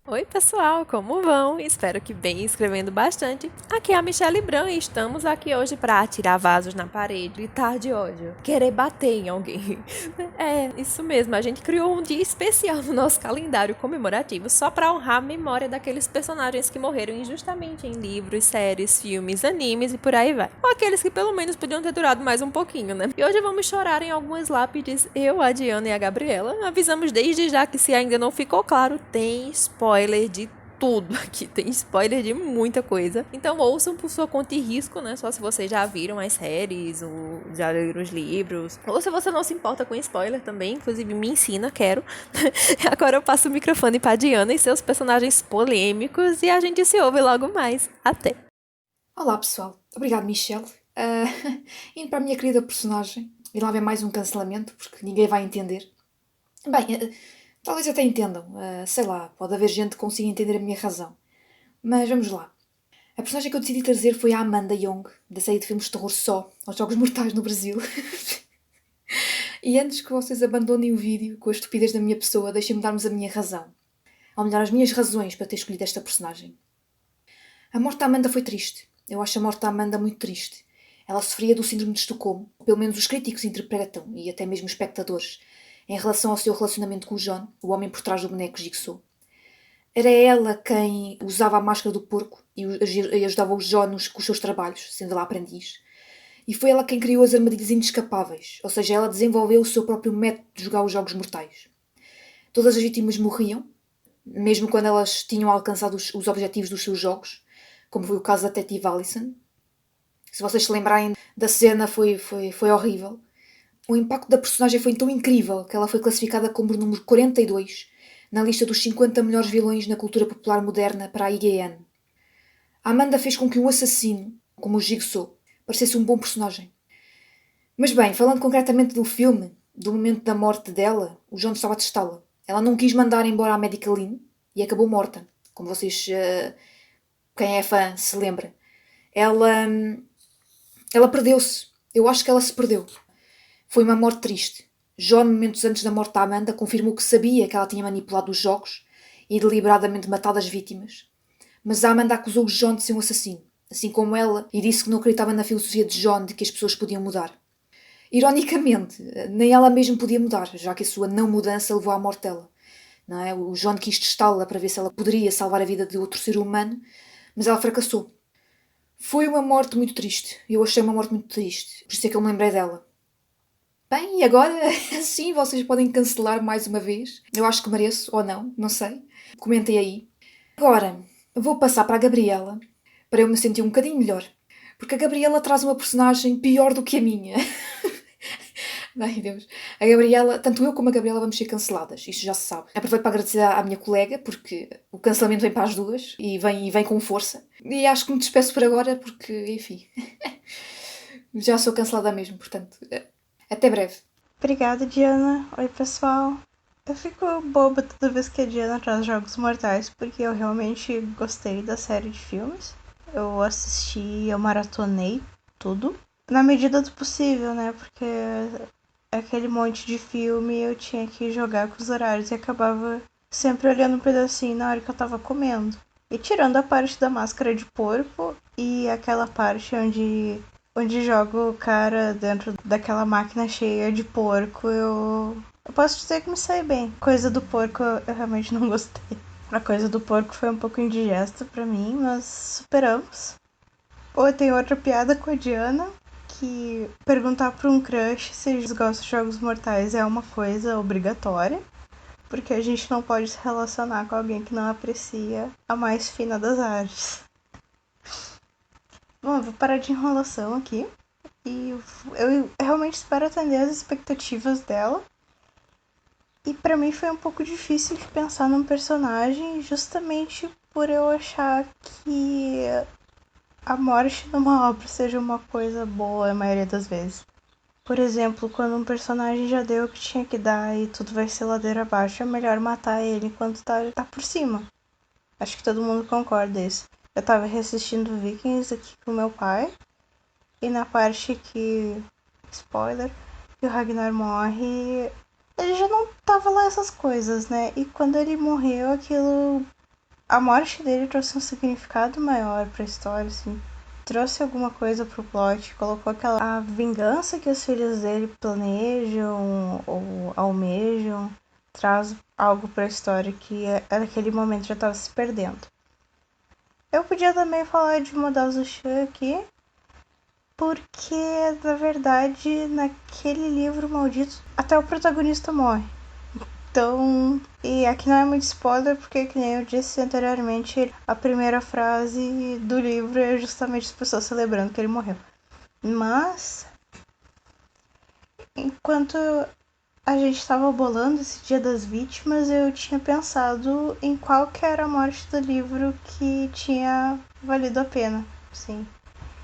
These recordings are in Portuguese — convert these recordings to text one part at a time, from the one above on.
Oi, pessoal, como vão? Espero que bem, escrevendo bastante. Aqui é a Michelle Bran e estamos aqui hoje para atirar vasos na parede, gritar de ódio, querer bater em alguém. É, isso mesmo, a gente criou um dia especial no nosso calendário comemorativo só para honrar a memória daqueles personagens que morreram injustamente em livros, séries, filmes, animes e por aí vai. Ou aqueles que pelo menos podiam ter durado mais um pouquinho, né? E hoje vamos chorar em algumas lápides, eu, a Diana e a Gabriela. Avisamos desde já que se ainda não ficou claro, tem spoiler de tudo aqui, tem spoiler de muita coisa. Então ouçam por sua conta e risco, né? Só se vocês já viram as séries ou já leram os livros. Ou se você não se importa com spoiler também, inclusive me ensina, quero. Agora eu passo o microfone pra Diana e seus personagens polêmicos e a gente se ouve logo mais. Até! Olá pessoal, obrigado Michelle. Ah, Indo para a minha querida personagem, e lá vem mais um cancelamento, porque ninguém vai entender. Bem, talvez até entendam, sei lá, pode haver gente que consiga entender a minha razão. Mas vamos lá. A personagem que eu decidi trazer foi a Amanda Young, da série de filmes de terror Só, aos Jogos Mortais no Brasil. E antes que vocês abandonem o vídeo com a estupidez da minha pessoa, deixem-me dar-vos a minha razão. Ou melhor, as minhas razões para ter escolhido esta personagem. A morte da Amanda foi triste. Eu acho a morte da Amanda muito triste. Ela sofria do síndrome de Estocolmo, pelo menos os críticos interpretam, e até mesmo os espectadores, em relação ao seu relacionamento com o John, o homem por trás do boneco Jigsaw. Era ela quem usava a máscara do porco e ajudava o John com os seus trabalhos, sendo lá aprendiz. E foi ela quem criou as armadilhas inescapáveis, ou seja, ela desenvolveu o seu próprio método de jogar os jogos mortais. Todas as vítimas morriam, mesmo quando elas tinham alcançado os objetivos dos seus jogos, como foi o caso da detetive Allison. Se vocês se lembrarem da cena, foi horrível. O impacto da personagem foi tão incrível que ela foi classificada como o número 42 na lista dos 50 melhores vilões na cultura popular moderna para a IGN. A Amanda fez com que um assassino, como o Jigsaw, parecesse um bom personagem. Mas bem, falando concretamente do filme, do momento da morte dela, o John estava a testá-la. Ela não quis mandar embora a médica Lynn e acabou morta, como vocês, quem é fã, se lembra. Ela, ela perdeu-se. Eu acho que ela se perdeu. Foi uma morte triste. John, momentos antes da morte da Amanda, confirmou que sabia que ela tinha manipulado os jogos e deliberadamente matado as vítimas. Mas a Amanda acusou o John de ser um assassino, assim como ela, e disse que não acreditava na filosofia de John de que as pessoas podiam mudar. Ironicamente, nem ela mesma podia mudar, já que a sua não mudança levou à morte dela. Não é? O John quis testá-la para ver se ela poderia salvar a vida de outro ser humano, mas ela fracassou. Foi uma morte muito triste. Eu achei uma morte muito triste. Por isso é que eu me lembrei dela. Bem, e agora sim, vocês podem cancelar mais uma vez. Eu acho que mereço, ou não, não sei. Comentem aí. Agora, vou passar para a Gabriela, para eu me sentir um bocadinho melhor. Porque a Gabriela traz uma personagem pior do que a minha. Ai Deus. A Gabriela, tanto eu como a Gabriela vamos ser canceladas, isso já se sabe. Aproveito para agradecer à minha colega, porque o cancelamento vem para as duas e vem com força. E acho que me despeço por agora, porque, enfim, já sou cancelada mesmo, portanto, até breve. Obrigada, Diana. Oi, pessoal. Eu fico boba toda vez que a Diana traz Jogos Mortais, porque eu realmente gostei da série de filmes. Eu assisti, eu maratonei tudo. Na medida do possível, né? Porque aquele monte de filme eu tinha que jogar com os horários e acabava sempre olhando um pedacinho na hora que eu tava comendo. E tirando a parte da máscara de porco e aquela parte onde joga o cara dentro daquela máquina cheia de porco, eu posso dizer que me saí bem. Coisa do porco eu realmente não gostei. A coisa do porco foi um pouco indigesta pra mim, mas superamos. Ou tem outra piada com a Diana, que perguntar pra um crush se eles gostam de jogos mortais é uma coisa obrigatória, porque a gente não pode se relacionar com alguém que não aprecia a mais fina das artes. Bom, eu vou parar de enrolação aqui. E eu realmente espero atender as expectativas dela. E pra mim foi um pouco difícil de pensar num personagem justamente por eu achar que a morte numa obra seja uma coisa boa a maioria das vezes. Por exemplo, quando um personagem já deu o que tinha que dar e tudo vai ser ladeira abaixo, é melhor matar ele enquanto tá por cima. Acho que todo mundo concorda isso. Eu tava reassistindo Vikings aqui com meu pai, e na parte que, spoiler, que o Ragnar morre, ele já não tava lá essas coisas, né? E quando ele morreu, aquilo a morte dele trouxe um significado maior pra história, assim. Trouxe alguma coisa pro plot, colocou a vingança que os filhos dele planejam ou almejam, traz algo pra história que naquele momento já estava se perdendo. Eu podia também falar de Modal Zuchan aqui, porque na verdade naquele livro maldito até o protagonista morre. Então, e aqui não é muito spoiler, porque, que nem eu disse anteriormente, a primeira frase do livro é justamente as pessoas celebrando que ele morreu. Mas, enquanto a gente estava bolando esse Dia das Vítimas, eu tinha pensado em qual que era a morte do livro que tinha valido a pena, sim.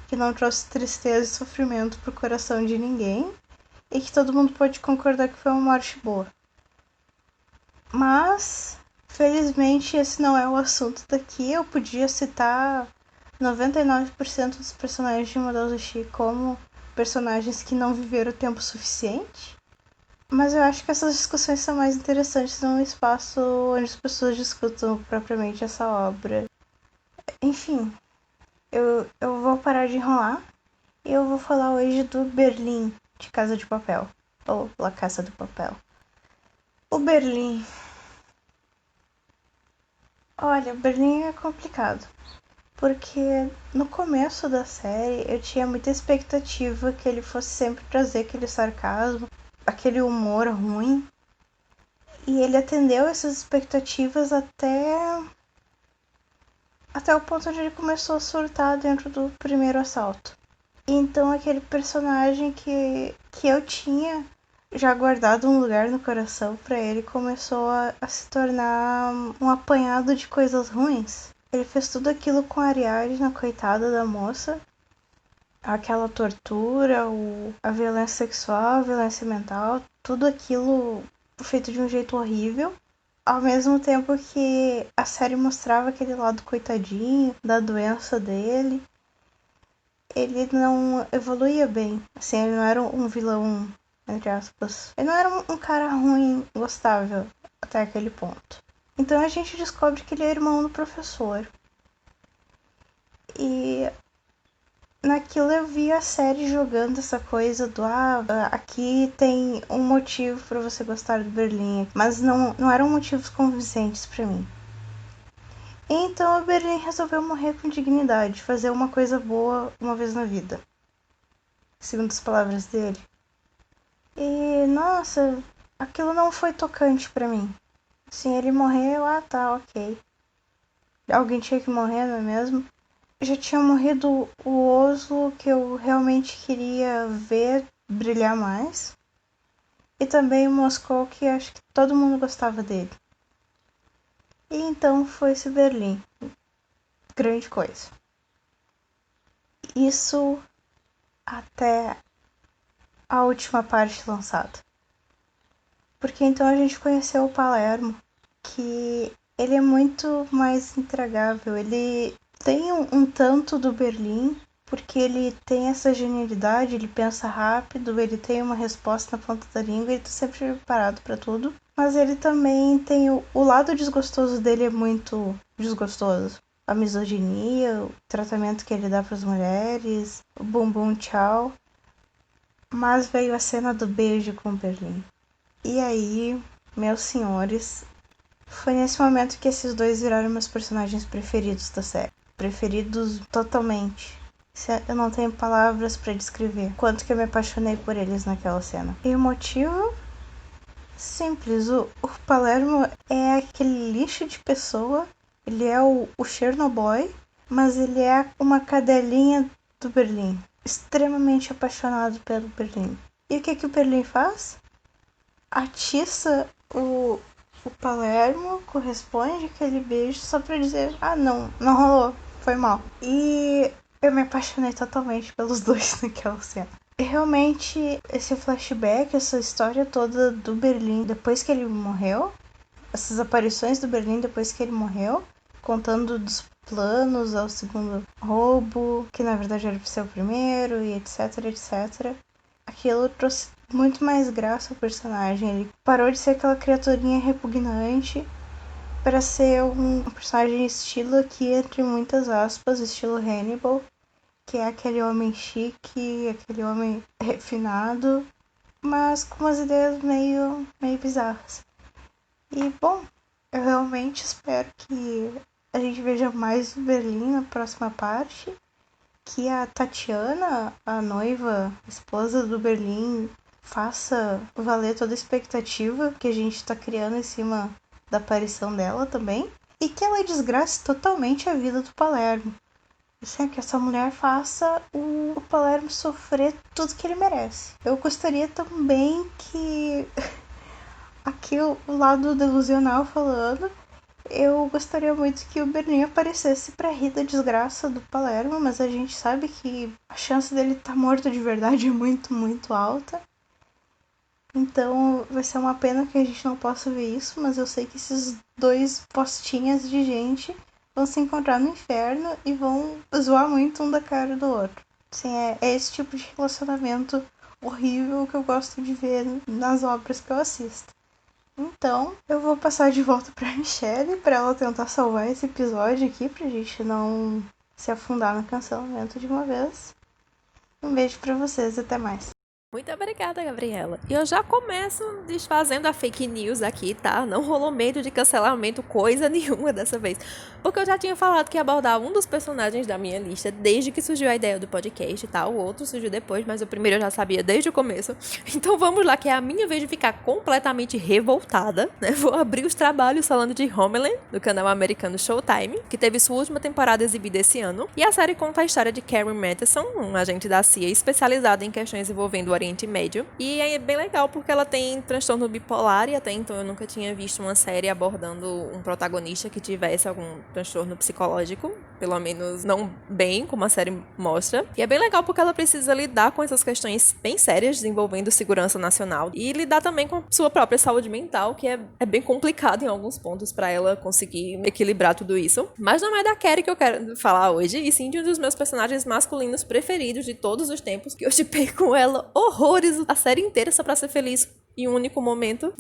Que não trouxe tristeza e sofrimento pro coração de ninguém, e que todo mundo pode concordar que foi uma morte boa. Mas, felizmente, esse não é o assunto daqui. Eu podia citar 99% dos personagens de Madozushi como personagens que não viveram o tempo suficiente. Mas eu acho que essas discussões são mais interessantes num espaço onde as pessoas discutam propriamente essa obra. Enfim, eu vou parar de enrolar e eu vou falar hoje do Berlim de Casa de Papel, ou La Casa de Papel. O Berlim. Olha, Berlim é complicado, porque no começo da série eu tinha muita expectativa que ele fosse sempre trazer aquele sarcasmo, aquele humor ruim, e ele atendeu essas expectativas até o ponto onde ele começou a surtar dentro do primeiro assalto. E então aquele personagem que eu tinha já guardado um lugar no coração para ele começou a se tornar um apanhado de coisas ruins. Ele fez tudo aquilo com a Ariadna, coitada da moça. Aquela tortura, a violência sexual, a violência mental, tudo aquilo feito de um jeito horrível. Ao mesmo tempo que a série mostrava aquele lado coitadinho da doença dele, ele não evoluía bem. Assim, ele não era um vilão, entre aspas. Ele não era um cara ruim, gostável, até aquele ponto. Então a gente descobre que ele é irmão do professor. E naquilo eu vi a série jogando essa coisa do aqui tem um motivo para você gostar do Berlim, mas não eram motivos convincentes para mim. Então o Berlim resolveu morrer com dignidade, fazer uma coisa boa uma vez na vida, segundo as palavras dele. E nossa, aquilo não foi tocante para mim. Assim, ele morreu, tá, ok. Alguém tinha que morrer, não é mesmo? Já tinha morrido o Oslo, que eu realmente queria ver brilhar mais. E também o Moscou, que acho que todo mundo gostava dele. E então foi-se Berlim. Grande coisa. Isso até a última parte lançada. Porque então a gente conheceu o Palermo, que ele é muito mais intragável. Ele tem um tanto do Berlim, porque ele tem essa genialidade, ele pensa rápido, ele tem uma resposta na ponta da língua, ele tá sempre preparado para tudo. Mas ele também tem o lado desgostoso dele é muito desgostoso. A misoginia, o tratamento que ele dá para as mulheres, o bumbum tchau. Mas veio a cena do beijo com o Berlim. E aí, meus senhores, foi nesse momento que esses dois viraram meus personagens preferidos da série. Preferidos totalmente. Eu não tenho palavras para descrever quanto que eu me apaixonei por eles naquela cena. E o motivo? Simples. O Palermo é aquele lixo de pessoa. Ele é o Chernobyl, mas ele é uma cadelinha do Berlim. Extremamente apaixonado pelo Berlim. E o que o Berlim faz? Atiça o Palermo, corresponde aquele beijo só pra dizer, não rolou, foi mal. E eu me apaixonei totalmente pelos dois naquela cena. E realmente, esse flashback, essa história toda do Berlim depois que ele morreu, essas aparições do Berlim depois que ele morreu, contando dos planos ao segundo roubo, que na verdade era pra ser o primeiro, e etc, etc. Aquilo trouxe muito mais graça ao personagem. Ele parou de ser aquela criaturinha repugnante pra ser um personagem estilo aqui, entre muitas aspas, estilo Hannibal, que é aquele homem chique, aquele homem refinado, mas com umas ideias meio bizarras. E, bom, eu realmente espero que a gente veja mais do Berlim na próxima parte, que a Tatiana, a noiva, esposa do Berlim, faça valer toda a expectativa que a gente tá criando em cima da aparição dela também, e que ela desgrace totalmente a vida do Palermo. Assim, que essa mulher faça o Palermo sofrer tudo que ele merece. Eu gostaria também que aqui o lado delusional falando, eu gostaria muito que o Berlim aparecesse pra rir da desgraça do Palermo, mas a gente sabe que a chance dele estar morto de verdade é muito, muito alta. Então vai ser uma pena que a gente não possa ver isso, mas eu sei que esses dois postinhas de gente vão se encontrar no inferno e vão zoar muito um da cara do outro. Assim, é esse tipo de relacionamento horrível que eu gosto de ver nas obras que eu assisto. Então, eu vou passar de volta pra Michelle pra ela tentar salvar esse episódio aqui, pra gente não se afundar no cancelamento de uma vez. Um beijo pra vocês, até mais. Muito obrigada, Gabriela. E eu já começo desfazendo a fake news aqui, tá? Não rolou medo de cancelamento coisa nenhuma dessa vez. Porque eu já tinha falado que ia abordar um dos personagens da minha lista desde que surgiu a ideia do podcast, tá? O outro surgiu depois, mas o primeiro eu já sabia desde o começo. Então vamos lá, que é a minha vez de ficar completamente revoltada, né? Vou abrir os trabalhos falando de Homeland, do canal americano Showtime, que teve sua última temporada exibida esse ano. E a série conta a história de Karen Matheson, um agente da CIA especializado em questões envolvendo o Oriente Médio. E é bem legal porque ela tem transtorno bipolar e até então eu nunca tinha visto uma série abordando um protagonista que tivesse algum transtorno psicológico, pelo menos não bem, como a série mostra. E é bem legal porque ela precisa lidar com essas questões bem sérias envolvendo segurança nacional e lidar também com sua própria saúde mental, que é bem complicado em alguns pontos para ela conseguir equilibrar tudo isso. Mas não é da Carrie que eu quero falar hoje, e sim de um dos meus personagens masculinos preferidos de todos os tempos, que eu shippei com ela horrores a série inteira só pra ser feliz em um único momento.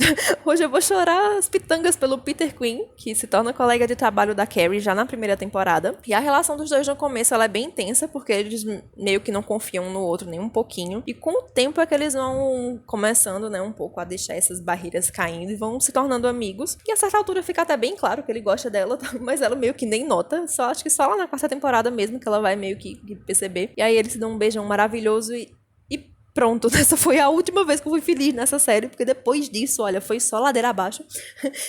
Hoje eu vou chorar as pitangas pelo Peter Quinn, que se torna colega de trabalho da Carrie já na primeira temporada. E a relação dos dois no começo ela é bem intensa, porque eles meio que não confiam um no outro nem um pouquinho. E com o tempo é que eles vão começando, né, um pouco a deixar essas barreiras caindo e vão se tornando amigos. E a certa altura fica até bem claro que ele gosta dela, mas ela meio que nem nota. Acho que só lá na quarta temporada mesmo que ela vai meio que perceber. E aí eles se dão um beijão maravilhoso e pronto, essa foi a última vez que eu fui feliz nessa série, porque depois disso, olha, foi só ladeira abaixo.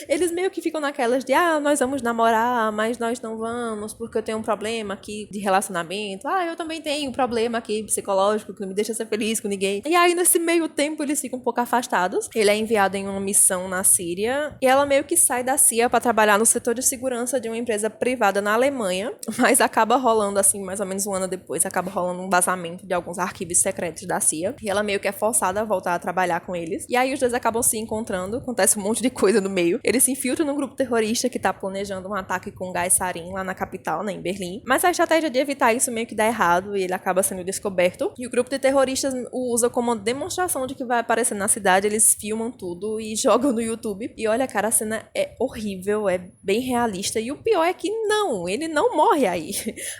Eles meio que ficam naquelas de, nós vamos namorar, mas nós não vamos, porque eu tenho um problema aqui de relacionamento. Eu também tenho um problema aqui psicológico, que não me deixa ser feliz com ninguém. E aí, nesse meio tempo, eles ficam um pouco afastados. Ele é enviado em uma missão na Síria, e ela meio que sai da CIA pra trabalhar no setor de segurança de uma empresa privada na Alemanha, mas acaba rolando, assim, mais ou menos um ano depois, acaba rolando um vazamento de alguns arquivos secretos da CIA. E ela meio que é forçada a voltar a trabalhar com eles. E aí os dois acabam se encontrando, acontece um monte de coisa no meio. Ele se infiltra num grupo terrorista que tá planejando um ataque com gás sarin lá na capital, né, em Berlim. Mas a estratégia de evitar isso meio que dá errado e ele acaba sendo descoberto. E o grupo de terroristas o usa como demonstração de que vai aparecer na cidade. Eles filmam tudo e jogam no YouTube. E olha, cara, a cena é horrível, é bem realista. E o pior é que não, ele não morre aí.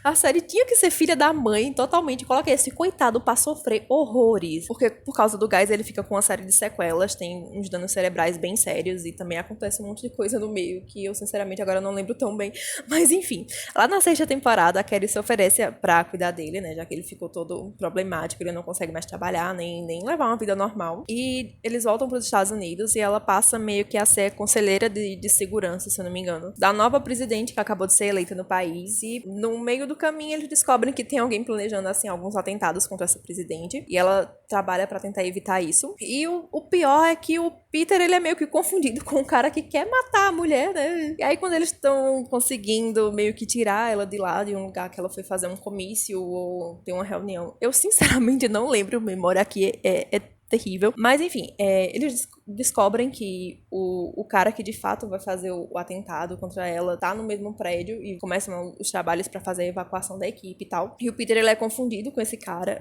A série tinha que ser filha da mãe totalmente. Coloca esse coitado pra sofrer horrores. Porque por causa do gás ele fica com uma série de sequelas, tem uns danos cerebrais bem sérios e também acontece um monte de coisa no meio que eu sinceramente agora não lembro tão bem. Mas enfim, lá na sexta temporada a Carrie se oferece pra cuidar dele, né, já que ele ficou todo problemático, ele não consegue mais trabalhar, nem levar uma vida normal. E eles voltam pros Estados Unidos e ela passa meio que a ser conselheira de segurança, se eu não me engano, da nova presidente que acabou de ser eleita no país. E no meio do caminho eles descobrem que tem alguém planejando assim alguns atentados contra essa presidente e ela trabalha pra tentar evitar isso. E o pior é que o Peter, ele é meio que confundido com um cara que quer matar a mulher, né? E aí quando eles estão conseguindo meio que tirar ela de lá, de um lugar que ela foi fazer um comício ou ter uma reunião, eu sinceramente não lembro, memória aqui é terrível. Mas enfim, eles descobrem que o cara que de fato vai fazer o atentado contra ela tá no mesmo prédio e começam os trabalhos pra fazer a evacuação da equipe e tal. E o Peter, ele é confundido com esse cara,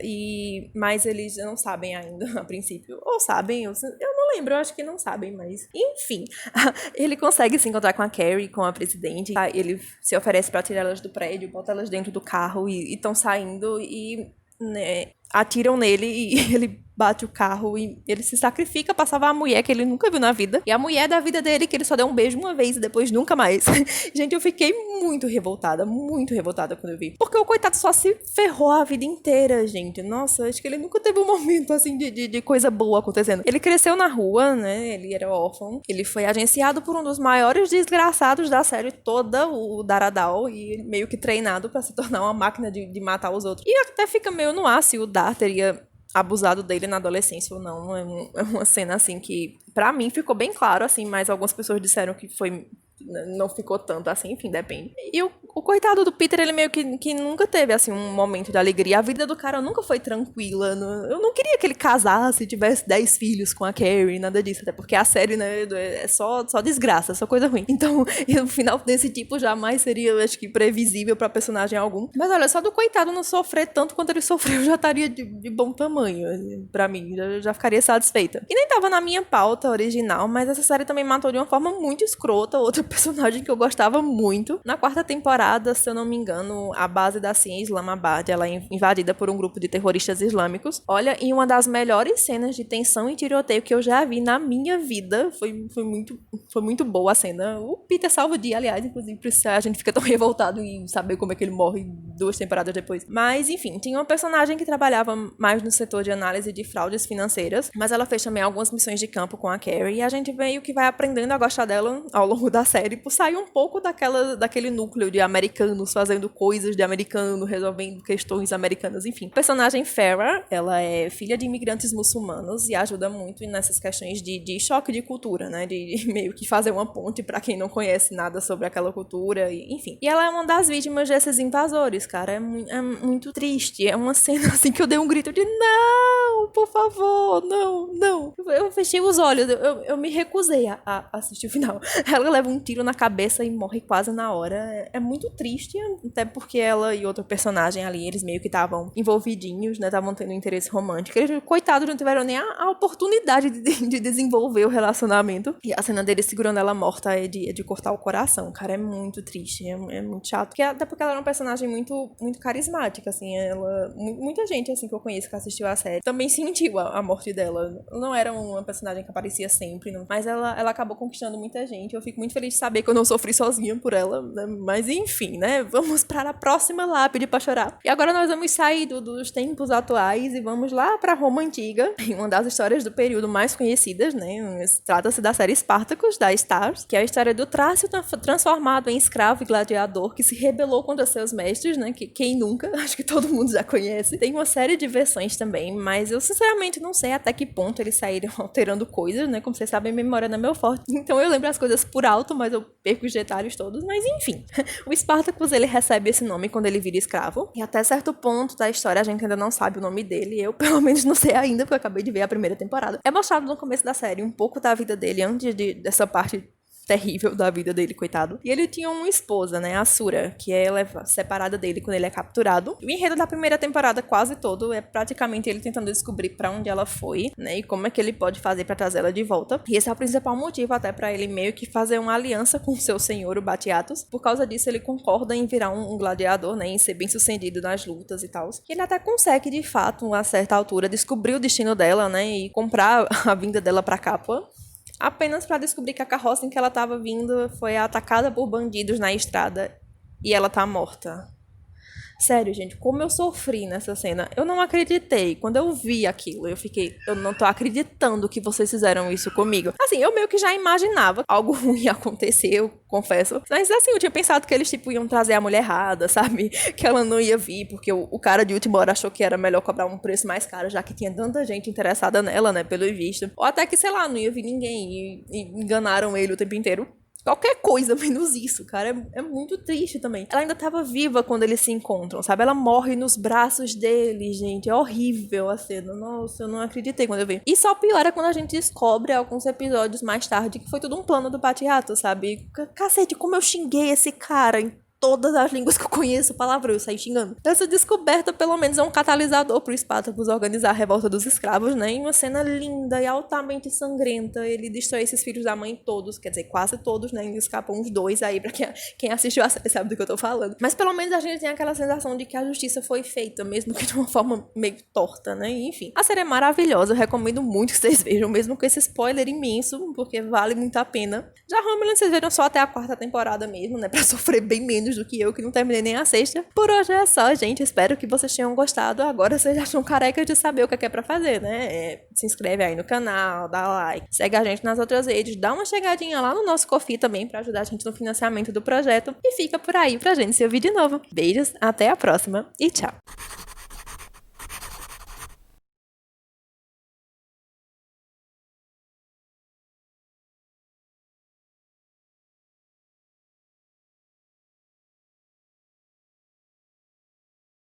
mas eles não sabem ainda, a princípio. Ou sabem, eu não lembro, eu acho que não sabem, mas... Enfim, ele consegue se encontrar com a Carrie, com a presidente. Tá? Ele se oferece pra tirar elas do prédio, bota elas dentro do carro e estão saindo e... né, atiram nele e ele bate o carro e ele se sacrifica pra salvar a mulher que ele nunca viu na vida. E a mulher da vida dele, que ele só deu um beijo uma vez e depois nunca mais. Gente, eu fiquei muito revoltada quando eu vi. Porque o coitado só se ferrou a vida inteira, gente. Nossa, acho que ele nunca teve um momento, assim, de coisa boa acontecendo. Ele cresceu na rua, né? Ele era órfão. Ele foi agenciado por um dos maiores desgraçados da série toda, o Daradal, e meio que treinado pra se tornar uma máquina de matar os outros. E até fica meio no ar se o Dar teria abusado dele na adolescência ou não. É uma cena, assim, que pra mim ficou bem claro, assim, mas algumas pessoas disseram que não ficou tanto assim, enfim, depende. E o coitado do Peter, ele meio que nunca teve, assim, um momento de alegria. A vida do cara nunca foi tranquila. Eu não queria que ele casasse e tivesse 10 filhos com a Carrie, nada disso. Até porque a série, né, é só desgraça, só coisa ruim. Então, o final desse tipo jamais seria, acho que, previsível pra personagem algum. Mas olha, só do coitado não sofrer tanto quanto ele sofreu já estaria de bom tamanho, pra mim. Já ficaria satisfeita. E nem tava na minha pauta original, mas essa série também matou de uma forma muito escrota outra personagem que eu gostava muito. Na 4ª temporada, se eu não me engano, a base da CIA em Islamabad, ela é invadida por um grupo de terroristas islâmicos. Olha, em uma das melhores cenas de tensão e tiroteio que eu já vi na minha vida. Foi muito boa a cena. O Peter salva o dia, aliás, inclusive, por isso a gente fica tão revoltado em saber como é que ele morre 2 temporadas depois. Mas, enfim, tinha uma personagem que trabalhava mais no setor de análise de fraudes financeiras, mas ela fez também algumas missões de campo com a Carrie, e a gente meio que vai aprendendo a gostar dela ao longo da série, por sair um pouco daquele núcleo de americanos fazendo coisas de americano, resolvendo questões americanas, enfim. A personagem Farrah, ela é filha de imigrantes muçulmanos e ajuda muito nessas questões de choque de cultura, né? De meio que fazer uma ponte pra quem não conhece nada sobre aquela cultura, enfim. E ela é uma das vítimas desses invasores, cara. É muito triste. É uma cena assim que eu dei um grito de não, por favor, não. Eu fechei os olhos, eu me recusei a assistir o final. Ela leva um tiro na cabeça e morre quase na hora. É muito triste, até porque ela e outro personagem ali, eles meio que estavam envolvidinhos, né? Estavam tendo um interesse romântico. Eles, coitados, não tiveram nem a oportunidade de desenvolver o relacionamento. E a cena dele segurando ela morta é de cortar o coração. Cara, é muito triste, é muito chato. Até porque ela era uma personagem muito, muito carismática, assim. Muita gente, assim, que eu conheço que assistiu a série também sentiu a morte dela. Não era uma personagem que aparecia sempre, não. Mas ela acabou conquistando muita gente. Eu fico muito feliz de saber que eu não sofri sozinha por ela, né? Mas enfim, né? Vamos para a próxima lápide pra chorar. E agora nós vamos sair dos tempos atuais e vamos lá pra Roma Antiga, em uma das histórias do período mais conhecidas, né? Trata-se da série Spartacus, da Starz, que é a história do Trácio transformado em escravo e gladiador que se rebelou contra seus mestres, né? Que quem nunca? Acho que todo mundo já conhece. Tem uma série de versões também, mas eu sinceramente não sei até que ponto eles saíram alterando coisas, né? Como vocês sabem, memória não é meu forte. Então eu lembro as coisas por alto, mas eu perco os detalhes todos. Mas enfim, o Spartacus, ele recebe esse nome quando ele vira escravo. E até certo ponto da história a gente ainda não sabe o nome dele. Eu pelo menos não sei ainda, porque eu acabei de ver a primeira temporada. É mostrado no começo da série um pouco da vida dele antes dessa parte terrível da vida dele, coitado. E ele tinha uma esposa, né, a Sura, que é separada dele quando ele é capturado. O enredo da primeira temporada quase todo é praticamente ele tentando descobrir pra onde ela foi, né, e como é que ele pode fazer pra trazer ela de volta. E esse é o principal motivo até pra ele meio que fazer uma aliança com seu senhor, o Batiatus. Por causa disso, ele concorda em virar um gladiador, né, em ser bem sucedido nas lutas e tal. E ele até consegue, de fato, a certa altura, descobrir o destino dela, né, e comprar a vinda dela pra Capua, apenas para descobrir que a carroça em que ela estava vindo foi atacada por bandidos na estrada e ela tá morta. Sério, gente, como eu sofri nessa cena. Eu não acreditei. Quando eu vi aquilo, eu não tô acreditando que vocês fizeram isso comigo. Assim, eu meio que já imaginava algo ruim ia acontecer, eu confesso. Mas assim, eu tinha pensado que eles, tipo, iam trazer a mulher errada, sabe? Que ela não ia vir, porque o cara de última hora achou que era melhor cobrar um preço mais caro, já que tinha tanta gente interessada nela, né, pelo visto. Ou até que, sei lá, não ia vir ninguém e enganaram ele o tempo inteiro. Qualquer coisa menos isso, cara. É muito triste também. Ela ainda tava viva quando eles se encontram, sabe? Ela morre nos braços dele, gente. É horrível a cena. Nossa, eu não acreditei quando eu vi. E só piora quando a gente descobre alguns episódios mais tarde que foi tudo um plano do Patriato, sabe? Cacete, como eu xinguei esse cara em todas as línguas que eu conheço, palavrão, eu saí xingando. Essa descoberta, pelo menos, é um catalisador pro Spartacus organizar a revolta dos escravos, né? Em uma cena linda e altamente sangrenta, ele destrói esses filhos da mãe todos, quer dizer, quase todos, né? Ainda escapam uns 2 aí, pra quem assistiu a série sabe do que eu tô falando. Mas pelo menos a gente tem aquela sensação de que a justiça foi feita, mesmo que de uma forma meio torta, né? Enfim, a série é maravilhosa, eu recomendo muito que vocês vejam, mesmo com esse spoiler imenso, porque vale muito a pena. Já Homeland vocês viram só até a 4ª temporada mesmo, né? Pra sofrer bem menos do que eu, que não terminei nem a 6ª. Por hoje é só, gente. Espero que vocês tenham gostado. Agora vocês já estão carecas de saber o que é pra fazer, né? Se inscreve aí no canal, dá like, segue a gente nas outras redes, dá uma chegadinha lá no nosso Ko-fi também pra ajudar a gente no financiamento do projeto e fica por aí pra gente se ouvir de novo. Beijos, até a próxima e tchau!